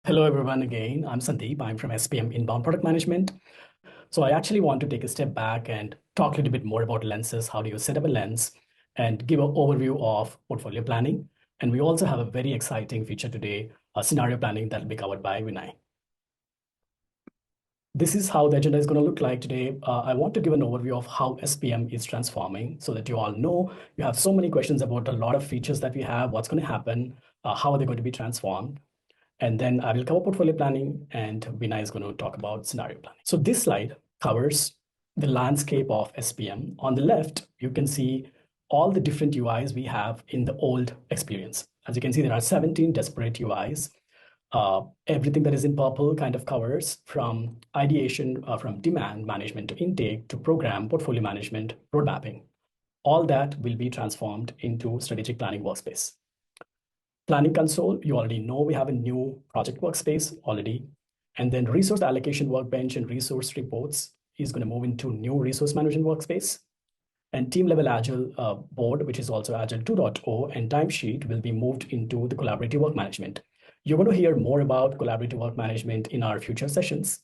Hello, everyone. Again, I'm Sandeep. I'm from SPM Inbound Product Management. So I actually want to take a step back and talk a little bit more about lenses. How do you set up a lens and give an overview of portfolio planning? And we also have a very exciting feature today, scenario planning that will be covered by Vinay. This is how the agenda is going to look like today. I want to give an overview of how SPM is transforming so that you all know you have so many questions about a lot of features that we have, what's going to happen, how are they going to be transformed. And then I will cover portfolio planning, and Vinay is going to talk about scenario planning. So this slide covers the landscape of SPM. On the left, you can see all the different UIs we have in the old experience. As you can see, there are 17 disparate UIs. Everything that is in purple kind of covers from ideation, from demand management to intake to program, portfolio management, road mapping. All that will be transformed into strategic planning workspace. Planning console, you already know we have a new project workspace already. And then resource allocation workbench and resource reports is going to move into new resource management workspace. And team level Agile board, which is also Agile 2.0, and timesheet will be moved into the collaborative work management. You're going to hear more about collaborative work management in our future sessions.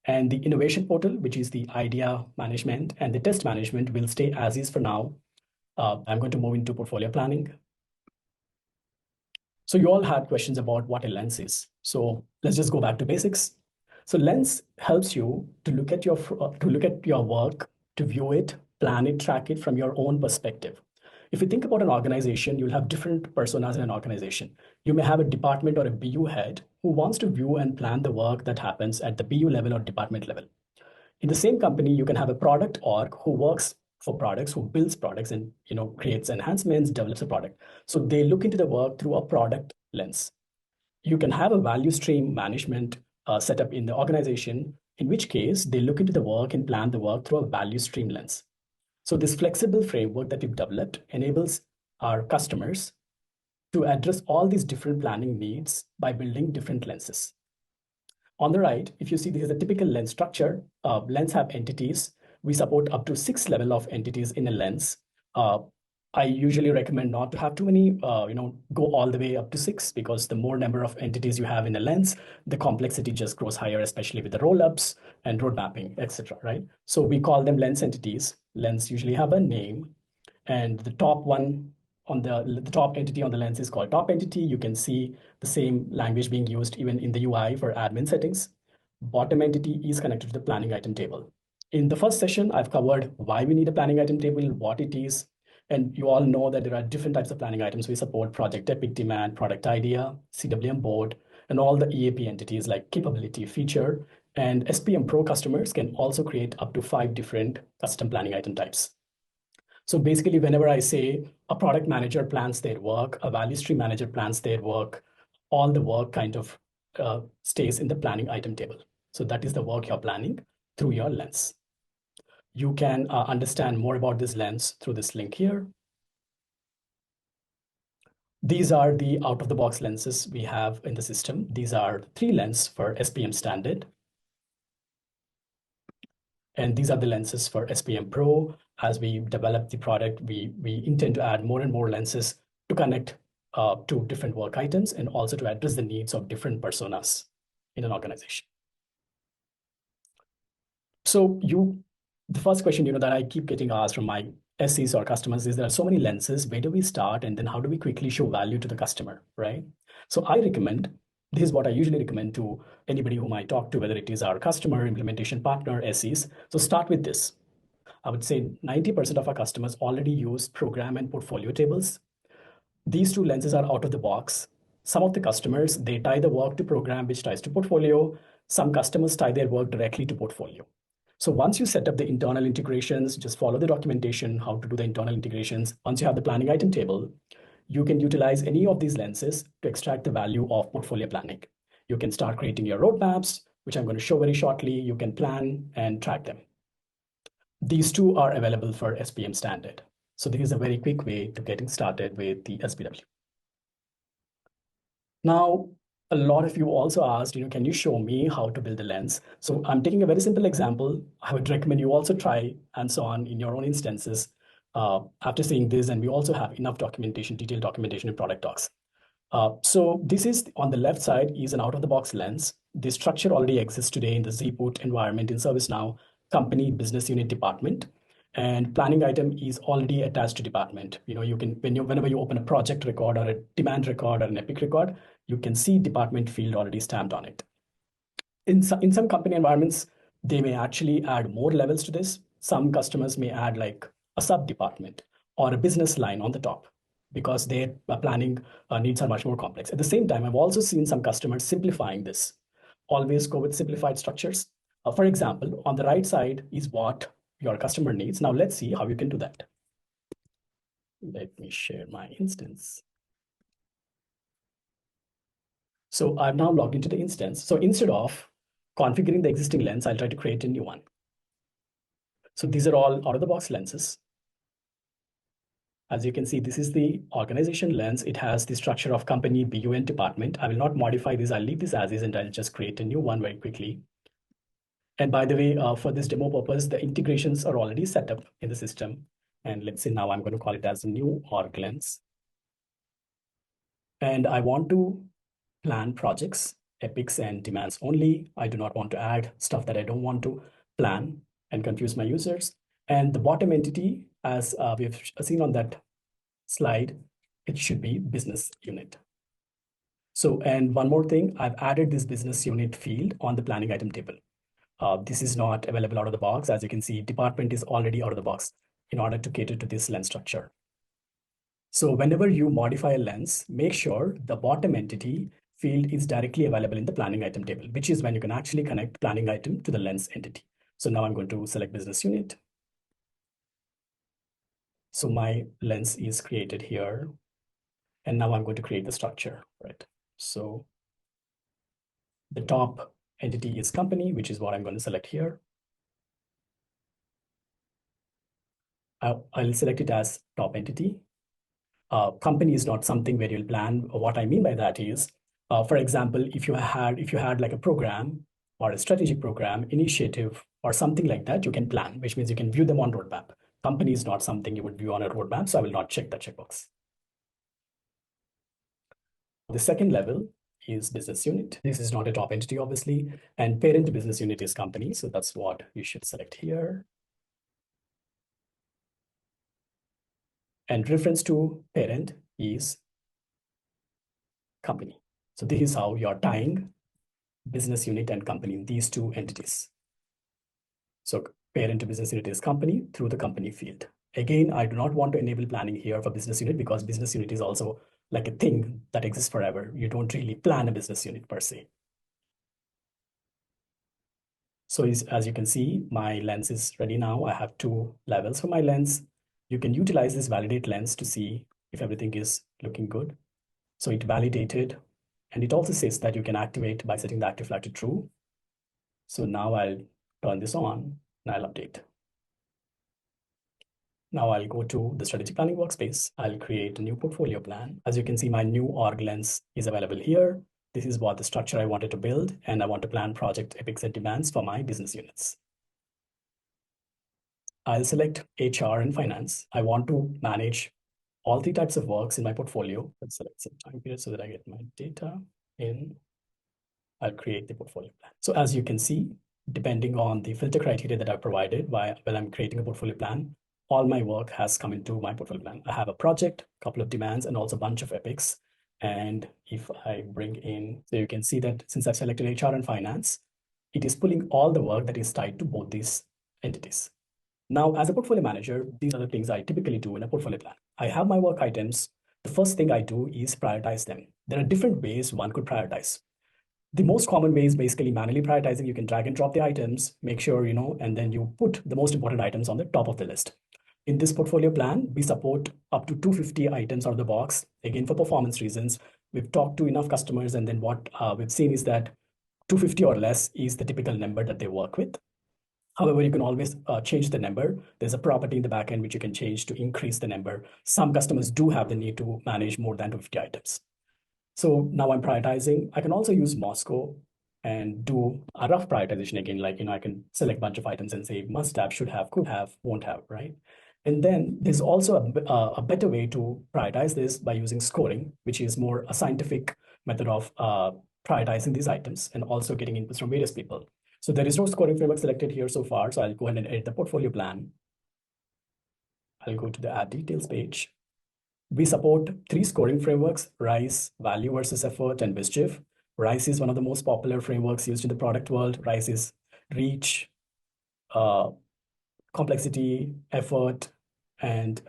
And the innovation portal, which is the idea management and the test management, will stay as is for now. I'm going to move into portfolio planning. So you all had questions about what a lens is. So let's just go back to basics. So lens helps you to look at your work, to view it, plan it, track it from your own perspective. If you think about an organization, you'll have different personas in an organization. You may have a department or a BU head who wants to view and plan the work that happens at the BU level or department level. In the same company, you can have a product org who works for products, who builds products and creates enhancements, develops a product. So they look into the work through a product lens. You can have a value stream management set up in the organization, in which case they look into the work and plan the work through a value stream lens. So this flexible framework that we've developed enables our customers to address all these different planning needs by building different lenses. On the right, if you see, this is a typical lens structure. Lens have entities. We support up to 6 level of entities in a lens. I usually recommend not to have too many, go all the way up to 6, because the more number of entities you have in a lens, the complexity just grows higher, especially with the roll-ups and road mapping, etc. Right? So we call them lens entities. Lens usually have a name, and the top one on the top entity on the lens is called top entity. You can see the same language being used even in the UI for admin settings. Bottom entity is connected to the planning item table. In the first session, I've covered why we need a planning item table, what it is, and you all know that there are different types of planning items. We support project epic, demand, product idea, CWM board, and all the EAP entities like capability, feature, and SPM Pro customers can also create up to 5 different custom planning item types. So basically, whenever I say a product manager plans their work, a value stream manager plans their work, all the work kind of stays in the planning item table. So that is the work you're planning through your lens. You can understand more about this lens through this link here. These are the out-of-the-box lenses we have in the system. These are 3 lenses for SPM Standard. And these are the lenses for SPM Pro. As we develop the product, we intend to add more and more lenses to connect to different work items and also to address the needs of different personas in an organization. So the first question that I keep getting asked from my SCs or customers is, there are so many lenses, where do we start, and then how do we quickly show value to the customer, right? So this is what I usually recommend to anybody whom I talk to, whether it is our customer, implementation partner, SCs. So start with this. I would say 90% of our customers already use program and portfolio tables. These 2 lenses are out of the box. Some of the customers, they tie the work to program, which ties to portfolio. Some customers tie their work directly to portfolio. So once you set up the internal integrations, just follow the documentation, how to do the internal integrations. Once you have the planning item table, you can utilize any of these lenses to extract the value of portfolio planning. You can start creating your roadmaps, which I'm going to show very shortly. You can plan and track them. These 2 are available for SPM Standard. So this is a very quick way to getting started with the SPW. Now, a lot of you also asked, can you show me how to build a lens? So I'm taking a very simple example. I would recommend you also try and so on in your own instances after seeing this. And we also have enough documentation, detailed documentation in product docs. So this is on the left side is an out-of-the-box lens. The structure already exists today in the Zput environment in ServiceNow, company, business unit, department. And planning item is already attached to department. You can, whenever you open a project record or a demand record or an epic record, you can see department field already stamped on it. In some company environments, they may actually add more levels to this. Some customers may add like a sub department or a business line on the top because their planning needs are much more complex. At the same time, I've also seen some customers simplifying this. Always go with simplified structures. For example, on the right side is what your customer needs. Now let's see how you can do that. Let me share my instance. So I've now logged into the instance. So instead of configuring the existing lens, I'll try to create a new one. So these are all out-of-the-box lenses. As you can see, this is the organization lens. It has the structure of company, BU, and department. I will not modify this. I'll leave this as is, and I'll just create a new one very quickly. And by the way, for this demo purpose, the integrations are already set up in the system. And let's say now I'm going to call it as a new org lens. And I want to plan projects, epics, and demands only. I do not want to add stuff that I don't want to plan and confuse my users. And the bottom entity, as we've seen on that slide, it should be business unit. So, and one more thing, I've added this business unit field on the planning item table. This is not available out of the box. As you can see, department is already out of the box in order to cater to this lens structure. So whenever you modify a lens, make sure the bottom entity field is directly available in the planning item table, which is when you can actually connect planning item to the lens entity. So now I'm going to select business unit. So my lens is created here. And now I'm going to create the structure, right? So the top entity is company, which is what I'm going to select here. I'll select it as top entity. Company is not something where you'll plan. What I mean by that is, for example, if you had like a program or a strategic program, initiative, or something like that, you can plan, which means you can view them on roadmap. Company is not something you would view on a roadmap, so I will not check that checkbox. The second level is business unit. This is not a top entity, obviously, and parent business unit is company, so that's what you should select here. And reference to parent is company. So this is how you're tying business unit and company, these two entities. So parent to business unit is company through the company field. Again, I do not want to enable planning here for business unit because business unit is also like a thing that exists forever. You don't really plan a business unit per se. So as you can see, my lens is ready now. I have two levels for my lens. You can utilize this validate lens to see if everything is looking good. So it validated, and it also says that you can activate by setting the active flag to true. So now I'll turn this on and I'll update. Now I'll go to the strategic planning workspace. I'll create a new portfolio plan. As you can see, my new org lens is available here. This is what the structure I wanted to build, and I want to plan project epics and demands for my business units. I'll select HR and finance. I want to manage all three types of works in my portfolio. Let's select some time period so that I get my data in. I'll create the portfolio plan. So as you can see, depending on the filter criteria that I provided while I'm creating a portfolio plan, all my work has come into my portfolio plan. I have a project, a couple of demands, and also a bunch of epics. And if I bring in, so you can see that since I've selected HR and finance, it is pulling all the work that is tied to both these entities. Now, as a portfolio manager, these are the things I typically do in a portfolio plan. I have my work items. The first thing I do is prioritize them. There are different ways one could prioritize. The most common way is basically manually prioritizing. You can drag and drop the items, make sure, and then you put the most important items on the top of the list. In this portfolio plan, we support up to 250 items out of the box. Again, for performance reasons, we've talked to enough customers, and then what we've seen is that 250 or less is the typical number that they work with. However, you can always change the number. There's a property in the backend which you can change to increase the number. Some customers do have the need to manage more than 250 items. So now I'm prioritizing. I can also use Moscow and do a rough prioritization again. Like, I can select a bunch of items and say must have, should have, could have, won't have, right? And then there's also a better way to prioritize this by using scoring, which is more a scientific method of prioritizing these items and also getting inputs from various people. So there is no scoring framework selected here so far. So I'll go ahead and edit the portfolio plan. I'll go to the add details page. We support 3 scoring frameworks: RICE, value versus effort, and mischief. RICE is one of the most popular frameworks used in the product world. RICE is reach, uh, complexity, effort, and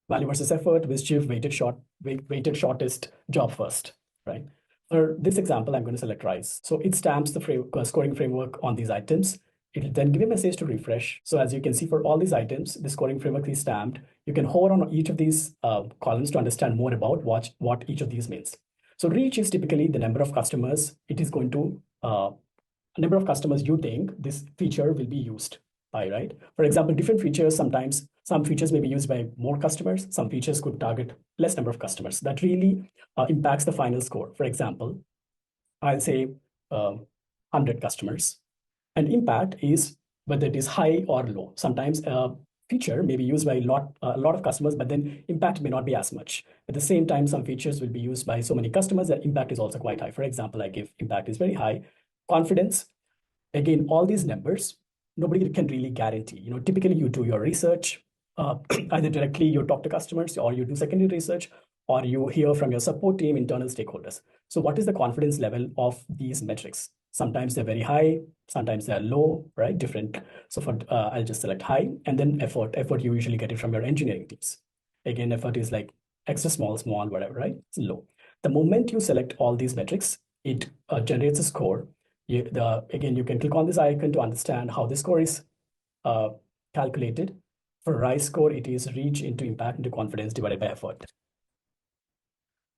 value versus effort, mischief, weighted shortest job first, right? For this example, I'm going to select RICE. So it stamps the scoring framework on these items. It'll then give a message to refresh. So as you can see, for all these items, the scoring framework is stamped. You can hover on each of these columns to understand more about what each of these means. So reach is typically the number of customers. It is going to number of customers you think this feature will be used by, right? For example, different features, sometimes some features may be used by more customers. Some features could target less number of customers. That really impacts the final score. For example, I'll say 100 customers. And impact is whether it is high or low. Sometimes a feature may be used by a lot of customers, but then impact may not be as much. At the same time, some features will be used by so many customers that impact is also quite high. For example, I give impact is very high. Confidence, again, all these numbers, nobody can really guarantee. Typically you do your research, either directly you talk to customers or you do secondary research, or you hear from your support team, internal stakeholders. So what is the confidence level of these metrics? Sometimes they're very high, sometimes they're low, right? Different. So for I'll just select high, and then effort. Effort, you usually get it from your engineering teams. Again, effort is like extra small, whatever, right? It's low. The moment you select all these metrics, it generates a score. Again, you can click on this icon to understand how the score is calculated. For RICE score, it is reach into impact into confidence divided by effort.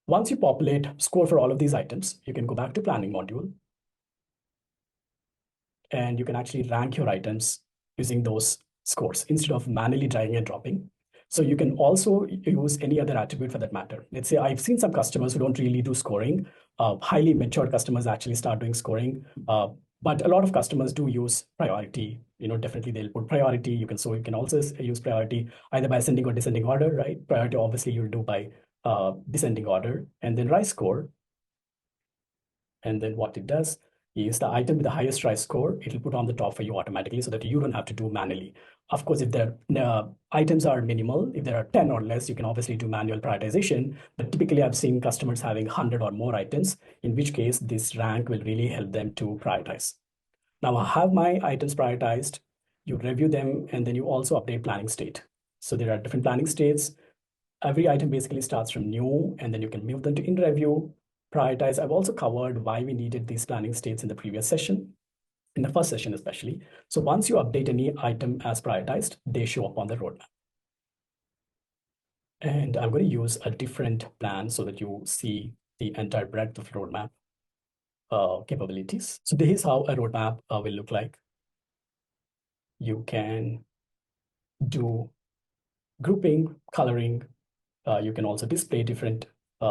Once you populate score for all of these items, you can go back to planning module, and you can actually rank your items using those scores instead of manually dragging and dropping. So you can also use any other attribute for that matter. Let's say I've seen some customers who don't really do scoring. Highly matured customers actually start doing scoring. But a lot of customers do use priority. Definitely they'll put priority. You can also use priority either by ascending or descending order, right? Priority, obviously, you'll do by descending order, and then RICE score. And then what it does is the item with the highest RICE score, it'll put on the top for you automatically so that you don't have to do manually. Of course, if the items are minimal, if there are 10 or less, you can obviously do manual prioritization. But typically, I've seen customers having 100 or more items, in which case this rank will really help them to prioritize. Now I have my items prioritized. You review them, and then you also update planning state. So there are different planning states. Every item basically starts from new, and then you can move them to in review, prioritize. I've also covered why we needed these planning states in the previous session, in the first session especially. So once you update any item as prioritized, they show up on the roadmap. And I'm going to use a different plan so that you see the entire breadth of roadmap capabilities. So this is how a roadmap will look like. You can do grouping, coloring. You can also display different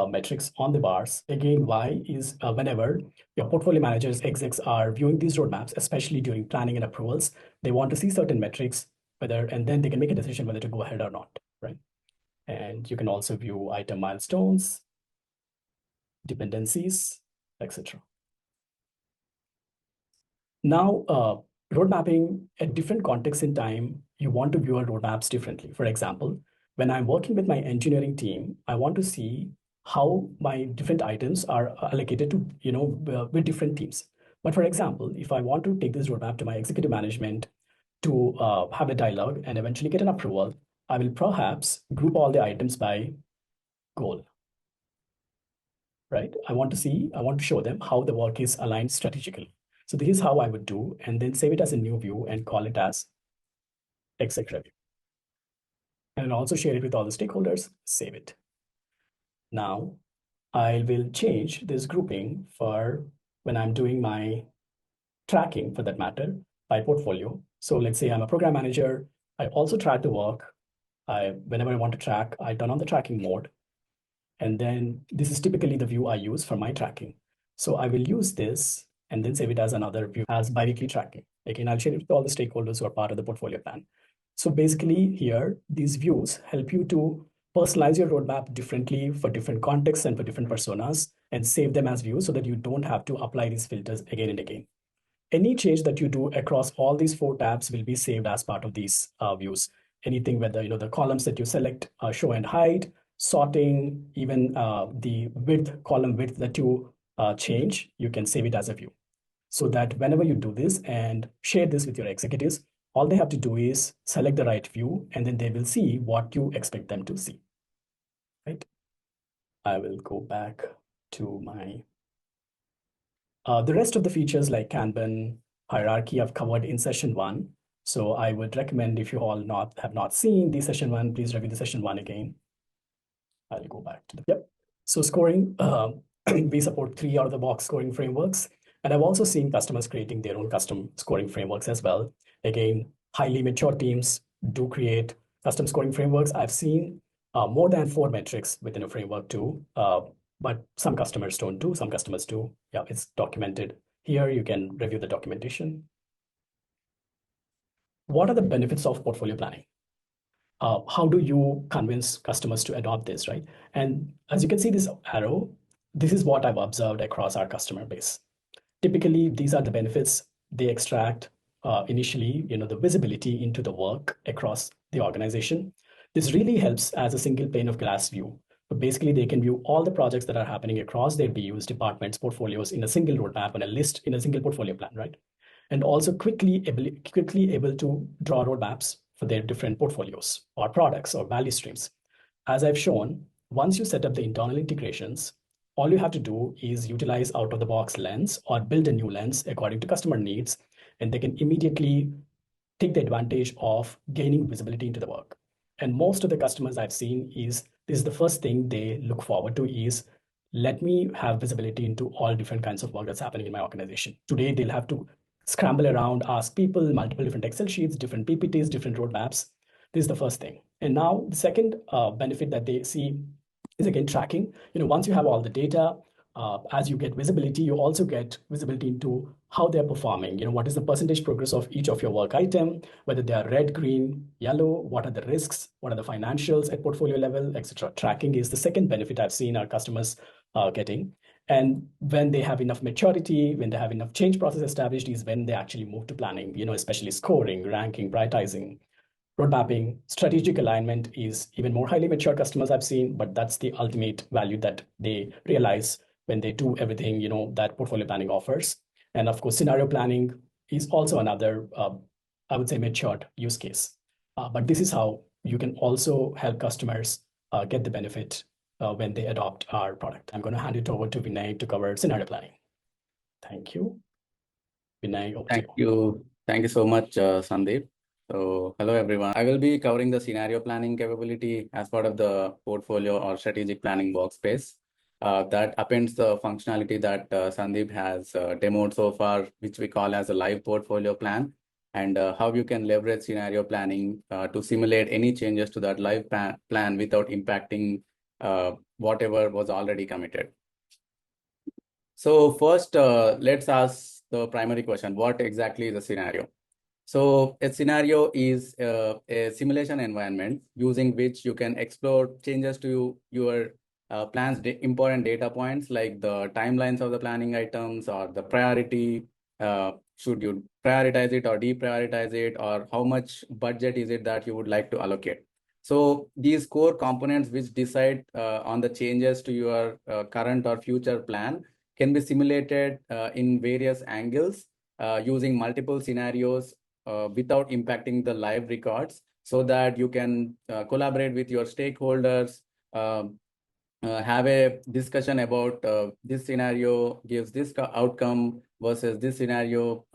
metrics on the bars. Again, why is whenever your portfolio managers, execs are viewing these roadmaps, especially during planning and approvals, they want to see certain metrics, and then they can make a decision whether to go ahead or not, right? And you can also view item milestones, dependencies, etc. Now, road mapping at different contexts in time, you want to view our roadmaps differently. For example, when I'm working with my engineering team, I want to see how my different items are allocated to, with different teams. But for example, if I want to take this roadmap to my executive management to have a dialogue and eventually get an approval, I will perhaps group all the items by goal, right? I want to show them how the work is aligned strategically. So this is how I would do, and then save it as a new view and call it as exec review. And also share it with all the stakeholders, save it. Now, I will change this grouping for when I'm doing my tracking, for that matter, by portfolio. So let's say I'm a program manager. I also track the work. Whenever I want to track, I turn on the tracking mode. And then this is typically the view I use for my tracking. So I will use this and then save it as another view as biweekly tracking. Again, I'll share it with all the stakeholders who are part of the portfolio plan. So basically here, these views help you to personalize your roadmap differently for different contexts and for different personas and save them as views so that you don't have to apply these filters again and again. Any change that you do across all these 4 tabs will be saved as part of these views. Anything, whether the columns that you select, show and hide, sorting, even the column width that you change, you can save it as a view. So that whenever you do this and share this with your executives, all they have to do is select the right view, and then they will see what you expect them to see, right? I will go back to my the rest of the features like Kanban, hierarchy I've covered in session 1. So I would recommend, if you all have not seen the session 1, please review the session 1 again. I'll go back to the, yep. So scoring, we support 3 out of the box scoring frameworks. And I've also seen customers creating their own custom scoring frameworks as well. Again, highly mature teams do create custom scoring frameworks. I've seen more than 4 metrics within a framework too. But some customers don't do, some customers do. Yeah, it's documented. Here you can review the documentation. What are the benefits of portfolio planning? How do you convince customers to adopt this, right? And as you can see this arrow, this is what I've observed across our customer base. Typically, these are the benefits they extract initially, the visibility into the work across the organization. This really helps as a single pane of glass view. But basically, they can view all the projects that are happening across their BUs, departments, portfolios in a single roadmap and a list in a single portfolio plan, right? And also quickly able to draw roadmaps for their different portfolios or products or value streams. As I've shown, once you set up the internal integrations, all you have to do is utilize out-of-the-box lens or build a new lens according to customer needs, and they can immediately take the advantage of gaining visibility into the work. And most of the customers I've seen is this is the first thing they look forward to is let me have visibility into all different kinds of work that's happening in my organization. Today, they'll have to scramble around, ask people, multiple different Excel sheets, different PPTs, different roadmaps. This is the first thing. And now the second benefit that they see is again tracking. Once you have all the data, as you get visibility, you also get visibility into how they're performing. What is the percentage progress of each of your work item, whether they are red, green, yellow, what are the risks, what are the financials at portfolio level, etc. Tracking is the second benefit I've seen our customers getting. And when they have enough maturity, when they have enough change process established, is when they actually move to planning, especially scoring, ranking, prioritizing, road mapping. Strategic alignment is even more highly mature customers I've seen, but that's the ultimate value that they realize when they do everything, that portfolio planning offers. And of course, scenario planning is also another, I would say, matured use case. But this is how you can also help customers get the benefit when they adopt our product. I'm going to hand it over to Vinay to cover scenario planning. Thank you. Vinay, over to you. Thank you so much, Sandeep. So hello, everyone. I will be covering the scenario planning capability as part of the portfolio or strategic planning workspace. That appends the functionality that Sandeep has demoed so far, which we call as a live portfolio plan, and how you can leverage scenario planning to simulate any changes to that live plan without impacting whatever was already committed. So first, let's ask the primary question: what exactly is a scenario? So a scenario is a simulation environment using which you can explore changes to your plan's important data points, like the timelines of the planning items or the priority. Should you prioritize it or deprioritize it, or how much budget is it that you would like to allocate? So these core components which decide on the changes to your current or future plan can be simulated in various angles using multiple scenarios without impacting the live records, so that you can collaborate with your stakeholders, have a discussion about this scenario gives this outcome versus this scenario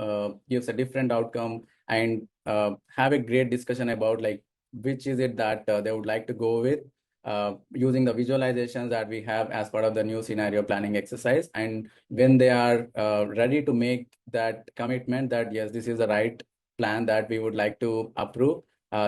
gives a different outcome, and have a great discussion about like which is it that they would like to go with, using the visualizations that we have as part of the new scenario planning exercise. And when they are ready to make that commitment that yes, this is the right plan that we would like to approve,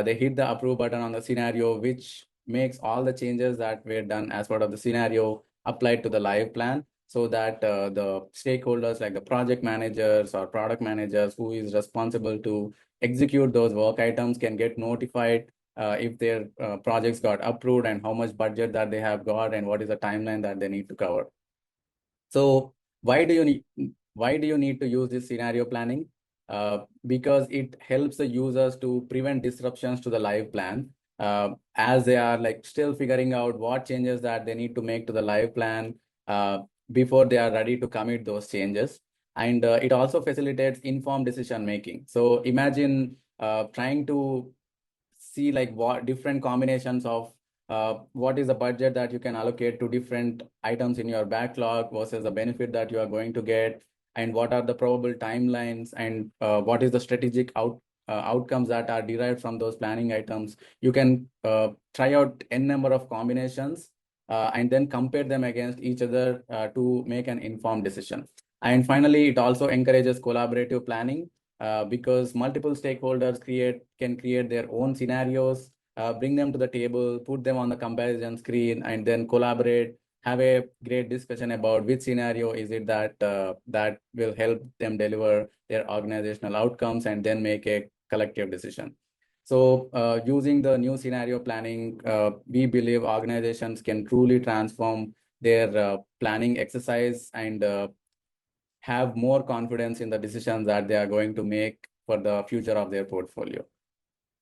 they hit the approve button on the scenario, which makes all the changes that were done as part of the scenario applied to the live plan. so that the stakeholders like the project managers or product managers who is responsible to execute those work items can get notified if their projects got approved and how much budget that they have got and what is the timeline that they need to cover. So why do you need to use this scenario planning? Because it helps the users to prevent disruptions to the live plan as they are like still figuring out what changes that they need to make to the live plan uh, before they are ready to commit those changes. And it also facilitates informed decision making. So imagine trying to see like what different combinations of what is the budget that you can allocate to different items in your backlog versus the benefit that you are going to get, and what are the probable timelines, and what is the strategic outcomes that are derived from those planning items. You can try out n number of combinations and then compare them against each other to make an informed decision. And finally, it also encourages collaborative planning because multiple stakeholders can create their own scenarios, bring them to the table, put them on the comparison screen, and then collaborate, have a great discussion about which scenario is it that will help them deliver their organizational outcomes, and then make a collective decision. So using the new scenario planning, we believe organizations can truly transform their planning exercise and have more confidence in the decisions that they are going to make for the future of their portfolio.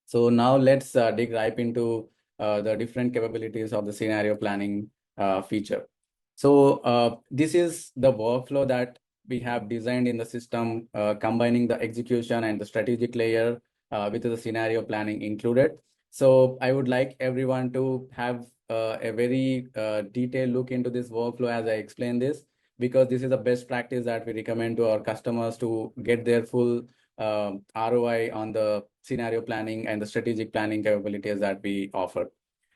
So now let's dig right into the different capabilities of the scenario planning feature. So this is the workflow that we have designed in the system, combining the execution and the strategic layer with the scenario planning included. So I would like everyone to have a very detailed look into this workflow as I explain this, because this is the best practice that we recommend to our customers to get their full ROI on the scenario planning and the strategic planning capabilities that we offer.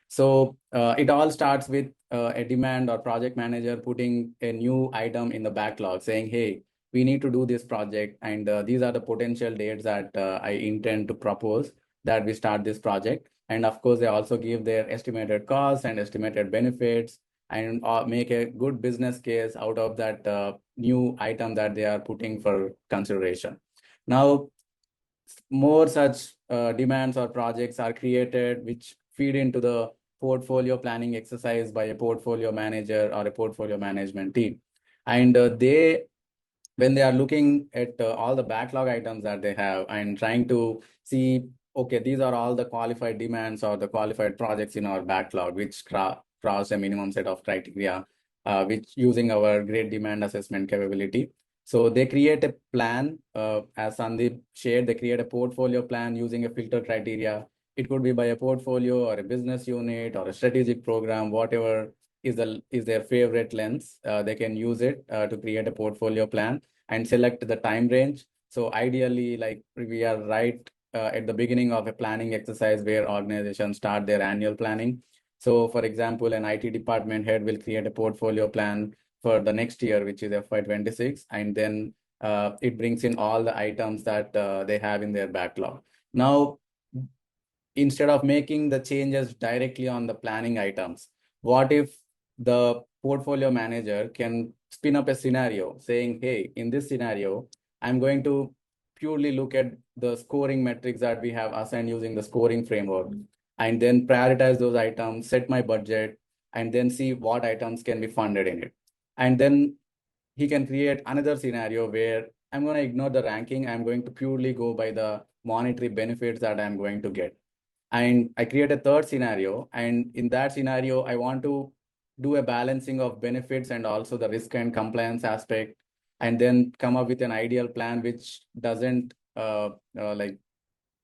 So it all starts with a demand or project manager putting a new item in the backlog saying, hey, we need to do this project, and these are the potential dates that I intend to propose that we start this project. And of course, they also give their estimated costs and estimated benefits and make a good business case out of that new item that they are putting for consideration. Now, more such demands or projects are created which feed into the portfolio planning exercise by a portfolio manager or a portfolio management team. And when they are looking at all the backlog items that they have and trying to see, okay, these are all the qualified demands or the qualified projects in our backlog, which cross a minimum set of criteria, which using our great demand assessment capability. So they create a plan, as Sandeep shared, they create a portfolio plan using a filter criteria. It could be by a portfolio or a business unit or a strategic program, whatever is their favorite lens. They can use it to create a portfolio plan and select the time range. So ideally, like we are right at the beginning of a planning exercise where organizations start their annual planning. So for example, an IT department head will create a portfolio plan for the next year, which is FY26, and then it brings in all the items that they have in their backlog. Now, instead of making the changes directly on the planning items, what if the portfolio manager can spin up a scenario saying, hey, in this scenario, I'm going to purely look at the scoring metrics that we have assigned using the scoring framework, and then prioritize those items, set my budget, and then see what items can be funded in it. And then he can create another scenario where I'm going to ignore the ranking. I'm going to purely go by the monetary benefits that I'm going to get. And I create a third scenario. And in that scenario, I want to do a balancing of benefits and also the risk and compliance aspect, and then come up with an ideal plan which doesn't like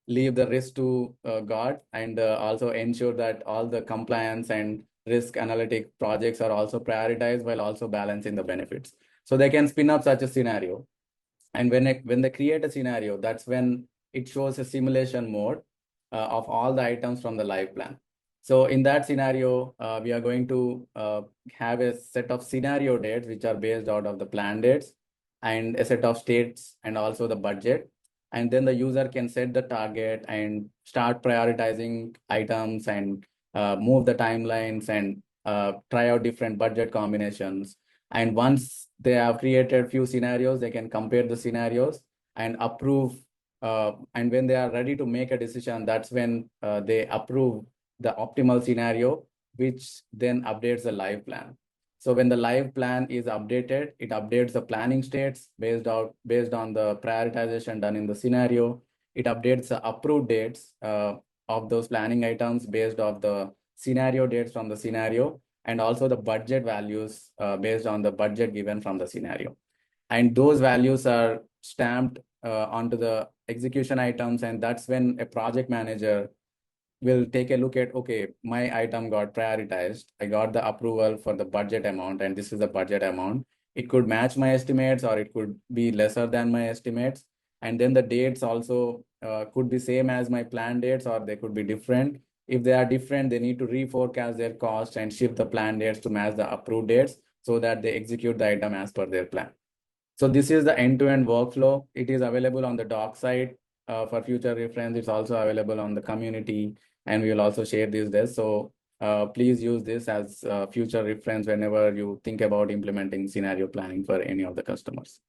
leave the risk to God, and also ensure that all the compliance and risk analytic projects are also prioritized while also balancing the benefits. So they can spin up such a scenario. And when they create a scenario, that's when it shows a simulation mode of all the items from the live plan. So in that scenario, we are going to have a set of scenario dates, which are based out of the plan dates, and a set of states and also the budget. And then the user can set the target and start prioritizing items and move the timelines and try out different budget combinations. And once they have created few scenarios, they can compare the scenarios and approve. And when they are ready to make a decision, that's when they approve the optimal scenario, which then updates the live plan. So when the live plan is updated, it updates the planning states based on the prioritization done in the scenario. It updates the approved dates of those planning items based on the scenario dates from the scenario, and also the budget values based on the budget given from the scenario. And those values are stamped onto the execution items, and that's when a project manager will take a look at, okay, my item got prioritized. I got the approval for the budget amount, and this is the budget amount. It could match my estimates or it could be lesser than my estimates. And then the dates also could be same as my planned dates, or they could be different. If they are different, they need to reforecast their costs and shift the planned dates to match the approved dates so that they execute the item as per their plan. So this is the end-to-end workflow. It is available on the doc site for future reference. It's also available on the community, and we will also share this. So please use this as future reference whenever you think about implementing scenario planning for any of the customers.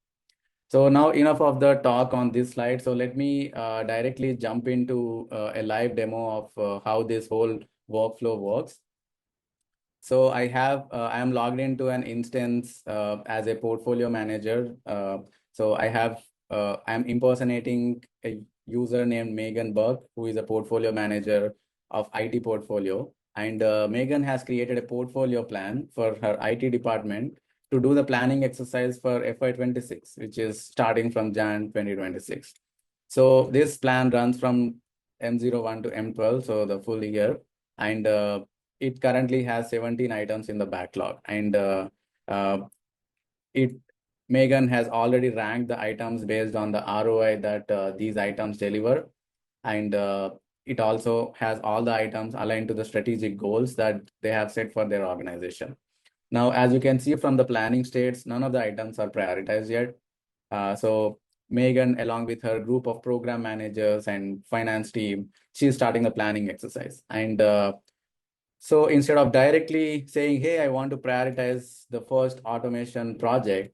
So now enough of the talk on this slide. So let me directly jump into a live demo of how this whole workflow works. So I am logged into an instance as a portfolio manager. So I'm impersonating a user named Megan Burke, who is a portfolio manager of IT portfolio. And Megan has created a portfolio plan for her IT department to do the planning exercise for FY26, which is starting from Jan 2026. So this plan runs from M01 to M12, so the full year. And it currently has 17 items in the backlog. And uh, it Megan has already ranked the items based on the ROI that these items deliver. And it also has all the items aligned to the strategic goals that they have set for their organization. Now, as you can see from the planning states, none of the items are prioritized yet. So Megan, along with her group of program managers and finance team, she's starting the planning exercise. And so instead of directly saying, hey, I want to prioritize the first automation project,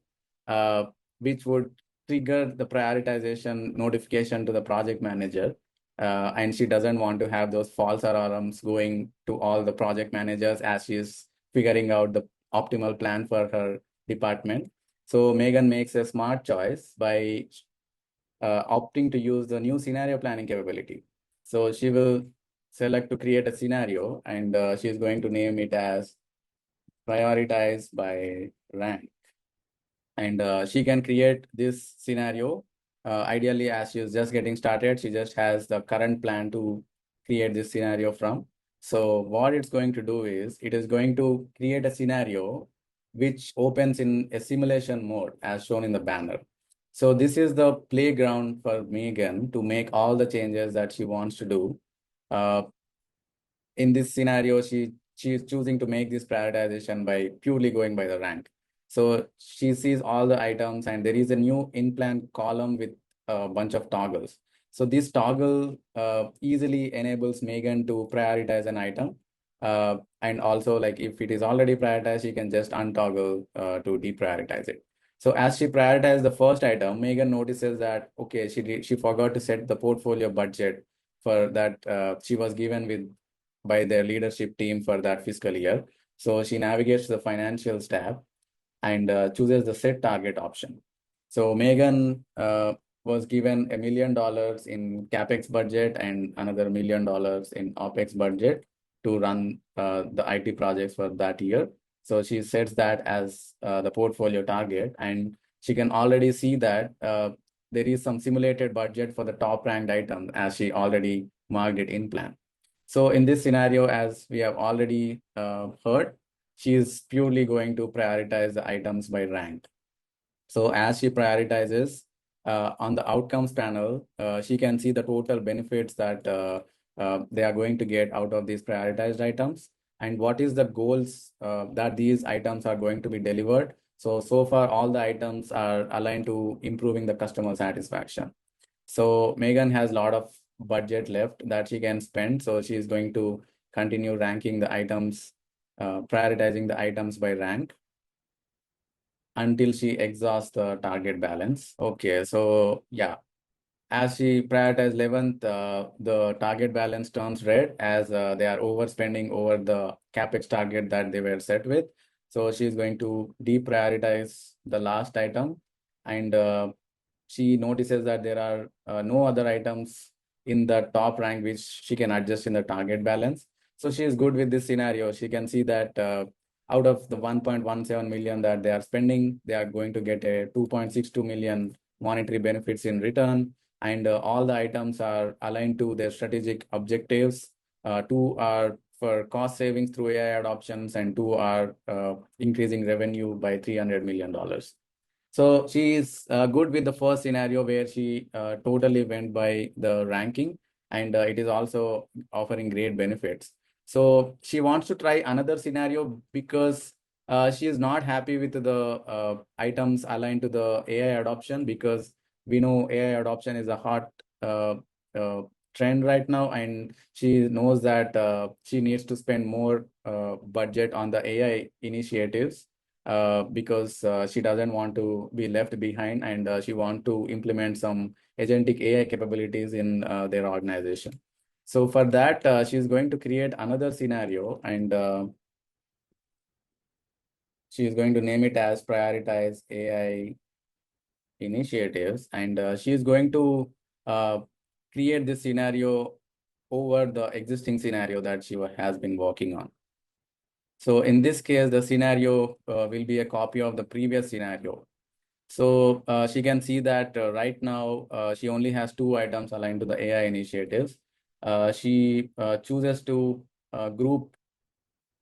which would trigger the prioritization notification to the project manager, and she doesn't want to have those false alarms going to all the project managers as she's figuring out the optimal plan for her department. So Megan makes a smart choice by opting to use the new scenario planning capability. So she will select to create a scenario, and she's going to name it as prioritize by rank. And she can create this scenario. Ideally, as she's just getting started, she just has the current plan to create this scenario from. So what it's going to do is it is going to create a scenario which opens in a simulation mode as shown in the banner. So this is the playground for Megan to make all the changes that she wants to do. Uh, in this scenario, she is choosing to make this prioritization by purely going by the rank. So she sees all the items, and there is a new in-plan column with a bunch of toggles. So this toggle easily enables Megan to prioritize an item. And also, like if it is already prioritized, she can just untoggle to deprioritize it. So as she prioritizes the first item, Megan notices that, okay, she forgot to set the portfolio budget for that she was given with by their leadership team for that fiscal year. So she navigates the financials tab and chooses the set target option. So Megan was given $1 million in capex budget and another $1 million in opex budget to run the IT projects for that year. So she sets that as the portfolio target, and she can already see that there is some simulated budget for the top ranked item as she already marked it in plan. So in this scenario, as we have already heard, she is purely going to prioritize the items by rank. So as she prioritizes on the outcomes panel, she can see the total benefits that they are going to get out of these prioritized items, and what is the goals that these items are going to be delivered. So far, all the items are aligned to improving the customer satisfaction. So Megan has a lot of budget left that she can spend. So she's going to continue ranking the items, prioritizing the items by rank. until she exhausts the target balance. Okay, so yeah, as she prioritizes 11th, the target balance turns red as they are overspending over the capex target that they were set with. So she's going to deprioritize the last item, and she notices that there are no other items in the top rank which she can adjust in the target balance. So she is good with this scenario. She can see that out of the 1.17 million that they are spending, they are going to get a 2.62 million monetary benefits in return, and all the items are aligned to their strategic objectives. Two are for cost savings through AI adoptions, and two are increasing revenue by $300 million. So she is good with the first scenario where she totally went by the ranking, and it is also offering great benefits. So she wants to try another scenario because she is not happy with the items aligned to the AI adoption, because we know AI adoption is a hot uh, trend right now, and she knows that she needs to spend more budget on the AI initiatives because she doesn't want to be left behind, and she wants to implement some agentic AI capabilities in their organization. So for that, she's going to create another scenario, and she is going to name it as prioritize AI initiatives, and she is going to uh, create this scenario over the existing scenario that she has been working on. So in this case, the scenario will be a copy of the previous scenario. So she can see that right now she only has two items aligned to the AI initiatives. She chooses to group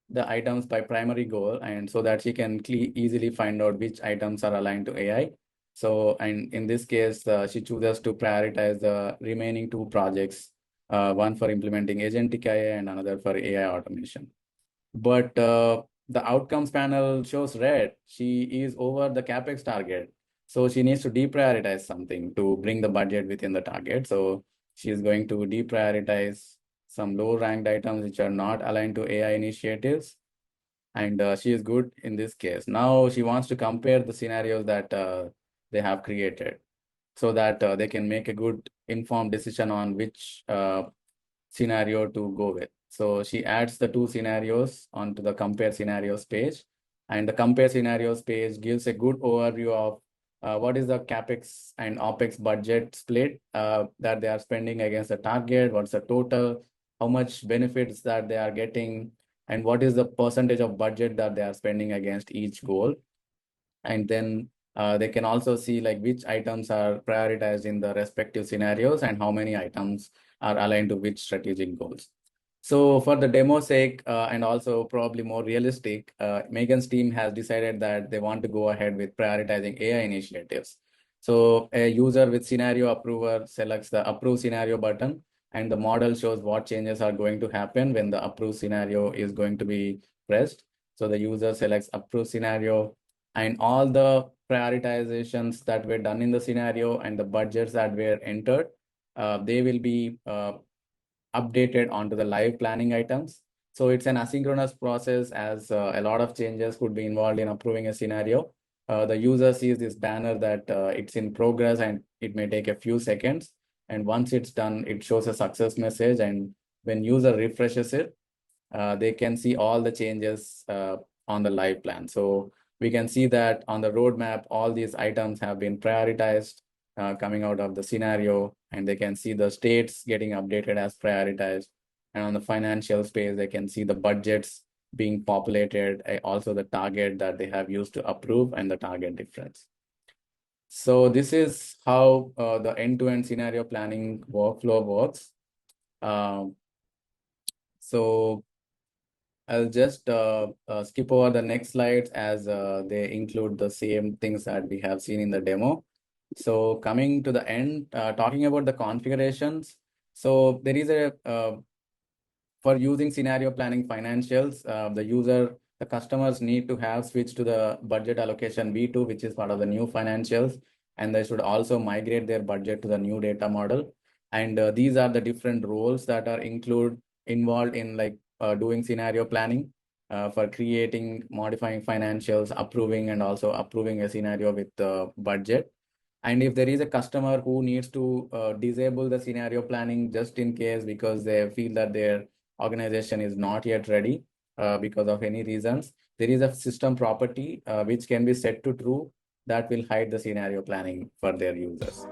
the items by primary goal, and so that she can easily find out which items are aligned to AI. So, and in this case, she chooses to prioritize the remaining two projects, one for implementing agentic AI and another for AI automation. But the outcomes panel shows red. She is over the capex target. So she needs to deprioritize something to bring the budget within the target. So she is going to deprioritize some low ranked items which are not aligned to AI initiatives. And she is good in this case. Now she wants to compare the scenarios that they have created, so that they can make a good informed decision on which scenario to go with. So she adds the two scenarios onto the compare scenarios page, and the compare scenarios page gives a good overview of what is the capex and opex budget split that they are spending against the target, what's the total, how much benefits that they are getting, and what is the percentage of budget that they are spending against each goal. And then they can also see like which items are prioritized in the respective scenarios and how many items are aligned to which strategic goals. So for the demo sake and also probably more realistic, Megan's team has decided that they want to go ahead with prioritizing AI initiatives. So a user with scenario approver selects the approve scenario button, and the model shows what changes are going to happen when the approve scenario is going to be pressed. So the user selects approve scenario, and all the prioritizations that were done in the scenario and the budgets that were entered, they will be updated onto the live planning items. So it's an asynchronous process, as a lot of changes could be involved in approving a scenario. The user sees this banner that it's in progress and it may take a few seconds. And once it's done, it shows a success message. And when user refreshes it, they can see all the changes on the live plan. So we can see that on the roadmap, all these items have been prioritized coming out of the scenario, and they can see the states getting updated as prioritized. And on the financial space, they can see the budgets being populated, also the target that they have used to approve and the target difference. So this is how the end-to-end scenario planning workflow works. So I'll just skip over the next slides, as they include the same things that we have seen in the demo. So coming to the end, talking about the configurations. So there is a, for using scenario planning financials, the customers need to have switched to the budget allocation V2, which is part of the new financials. And they should also migrate their budget to the new data model. And these are the different roles that are involved in like doing scenario planning. for creating, modifying financials, approving, and also approving a scenario with the budget. And if there is a customer who needs to disable the scenario planning just in case because they feel that their organization is not yet ready because of any reasons, there is a system property which can be set to true that will hide the scenario planning for their users.